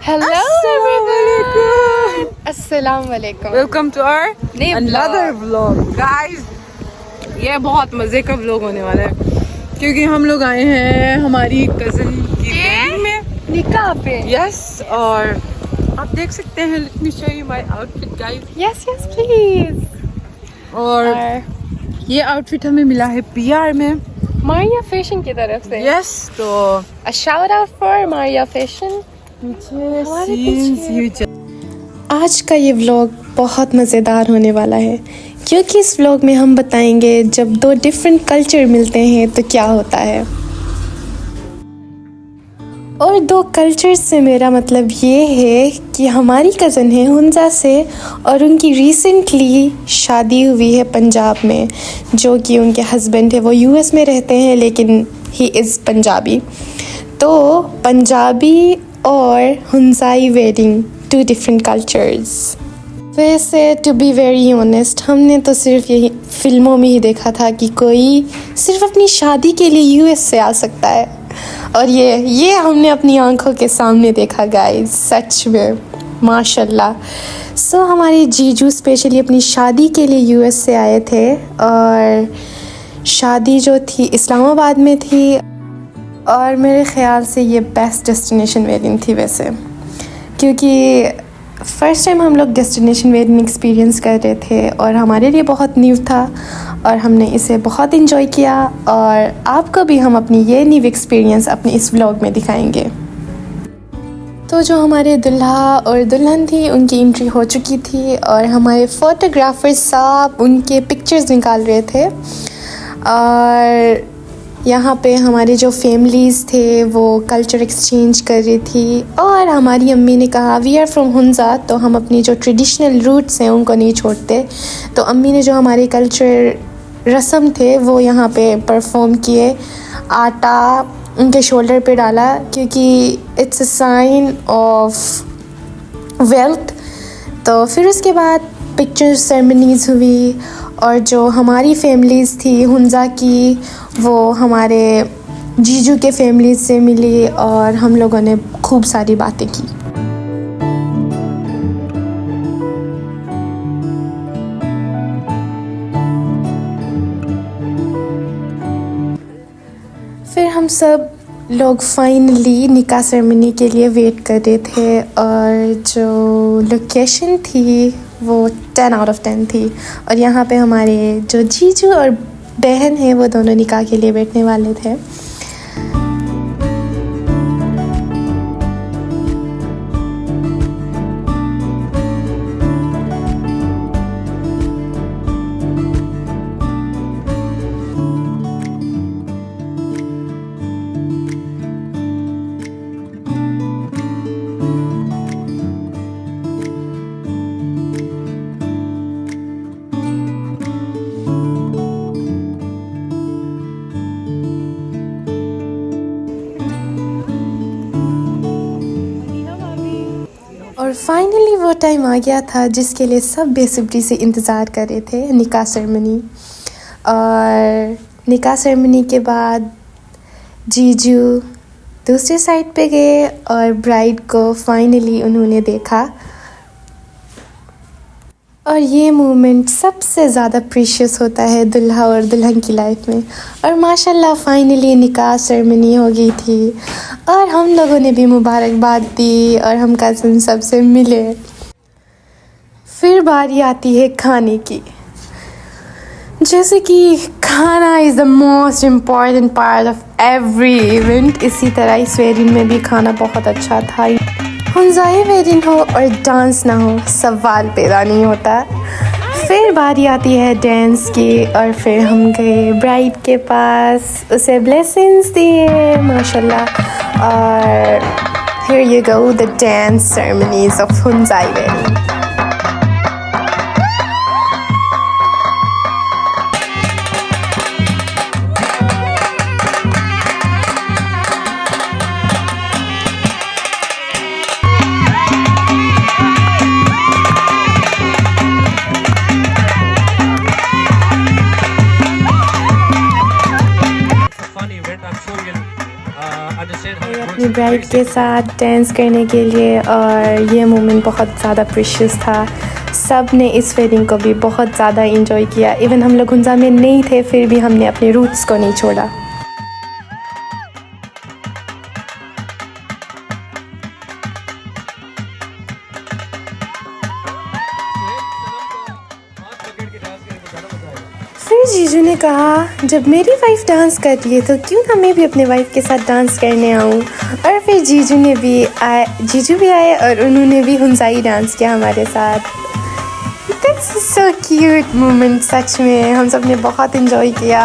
Hello everyone. Assalamualaikum. Welcome to our New another vlog guys. ये बहुत मजे का व्लॉग होने वाला है क्योंकि हम लोग आए हैं हमारी कजिन की wedding में निकाह पे। यस और आप देख सकते हैं, let me show you my outfit guys. Yes please. और ये आउटफिट हमें मिला है पीआर में Maria Fashion की तरफ से। यस तो A shout out for Maria Fashion. हमारे पीछे आज का ये व्लॉग बहुत मज़ेदार होने वाला है क्योंकि इस व्लॉग में हम बताएंगे जब दो डिफरेंट कल्चर मिलते हैं तो क्या होता है। और दो कल्चर से मेरा मतलब ये है कि हमारी कज़न है हुंजा से और उनकी रिसेंटली शादी हुई है पंजाब में, जो कि उनके हस्बैंड है वो यूएस में रहते हैं लेकिन ही इज़ पंजाबी। तो पंजाबी और हुंजाई वेडिंग, टू डिफरेंट कल्चर्स। वैसे टू बी वेरी ऑनेस्ट हमने तो सिर्फ यही फिल्मों में ही देखा था कि कोई सिर्फ अपनी शादी के लिए यूएस से आ सकता है, और ये हमने अपनी आंखों के सामने देखा गाइस, सच में माशाल्लाह। सो हमारे जीजू स्पेशली अपनी शादी के लिए यूएस से आए थे और शादी जो थी इस्लामाबाद में थी, और मेरे ख़्याल से ये बेस्ट डेस्टिनेशन वेडिंग थी वैसे, क्योंकि फ़र्स्ट टाइम हम लोग डेस्टिनेशन वेडिंग एक्सपीरियंस कर रहे थे और हमारे लिए बहुत न्यू था और हमने इसे बहुत इन्जॉय किया, और आपको भी हम अपनी ये न्यू एक्सपीरियंस अपने इस व्लॉग में दिखाएंगे। तो जो हमारे दुल्हा और दुल्हन थी उनकी एंट्री हो चुकी थी और हमारे फ़ोटोग्राफर साहब उनके पिक्चर्स निकाल रहे थे, और यहाँ पे हमारे जो फैमिलीज़ थे वो कल्चर एक्सचेंज कर रही थी, और हमारी अम्मी ने कहा वी आर फ्रॉम हुंजा, तो हम अपनी जो ट्रेडिशनल रूट्स हैं उनको नहीं छोड़ते। तो अम्मी ने जो हमारे कल्चर रस्म थे वो यहाँ पे परफॉर्म किए, आटा उनके शोल्डर पे डाला क्योंकि it's a sign of wealth. तो फिर उसके बाद पिक्चर सेरेमनीज़ हुई, और जो हमारी फैमिलीज़ थी हुंजा की वो हमारे जीजू के फैमिली से मिली और हम लोगों ने खूब सारी बातें की। फिर हम सब लोग फाइनली निकाह सेरेमनी के लिए वेट कर रहे थे, और जो लोकेशन थी वो 10 आउट ऑफ 10 थी, और यहाँ पे हमारे जो जीजू और बहन हैं वो दोनों निकाह के लिए बैठने वाले थे। और फाइनली वो टाइम आ गया था जिसके लिए सब बेसब्री से इंतज़ार कर रहे थे, निकाह सेरेमनी। और निकाह सेरेमनी के बाद जीजू दूसरे साइड पे गए और ब्राइड को फाइनली उन्होंने देखा, और ये मोमेंट सबसे ज़्यादा प्रीशियस होता है दुल्हा और दुल्हन की लाइफ में। और माशाल्लाह फाइनली निकाह सेरेमनी हो गई थी और हम लोगों ने भी मुबारकबाद दी और हम कज़न सबसे मिले। फिर बारी आती है खाने की। जैसे कि खाना is the most important part of every event, इसी तरह इस वेडिंग में भी खाना बहुत अच्छा था। हुंजाई वेडिंग हो और डांस ना हो सवाल पैदा नहीं होता। फिर बारी आती है डांस की, और फिर हम गए ब्राइड के पास, उसे ब्लेसिंग्स दिए माशाल्लाह। और here you go, the dance ceremonies of Hunzai wedding. Bride के साथ डांस करने के लिए, और ये मोमेंट बहुत ज़्यादा प्रेशियस था। सब ने इस वेडिंग को भी बहुत ज़्यादा इंजॉय किया। इवन हम लोग हुंजा में नहीं थे, फिर भी हमने अपने रूट्स को नहीं छोड़ा। फिर जीजू ने कहा जब मेरी वाइफ डांस कर रही है तो क्यों ना मैं भी अपने वाइफ के साथ डांस करने आऊँ। और फिर जीजू भी आए और उन्होंने भी हुंजाई डांस किया हमारे साथ। That's so cute मोमेंट, सच में हम सब ने बहुत इन्जॉय किया।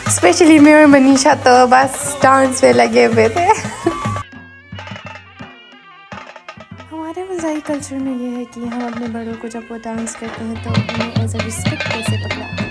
स्पेशली मैं और मनीषा तो बस डांस पे लगे हुए थे। हमारे हुंजाई कल्चर में ये है कि हम अपने बड़ों को जब वो डांस करते हैं तो उन्हें एज अ रिस्पेक्ट कैसे पकड़ाते हैं।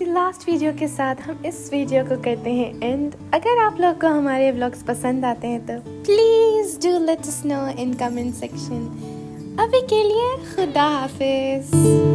लास्ट वीडियो के साथ हम इस वीडियो को करते हैं एंड। अगर आप लोग को हमारे व्लॉग्स पसंद आते हैं तो please do let us know in comment section. अभी के लिए खुदा हाफिज।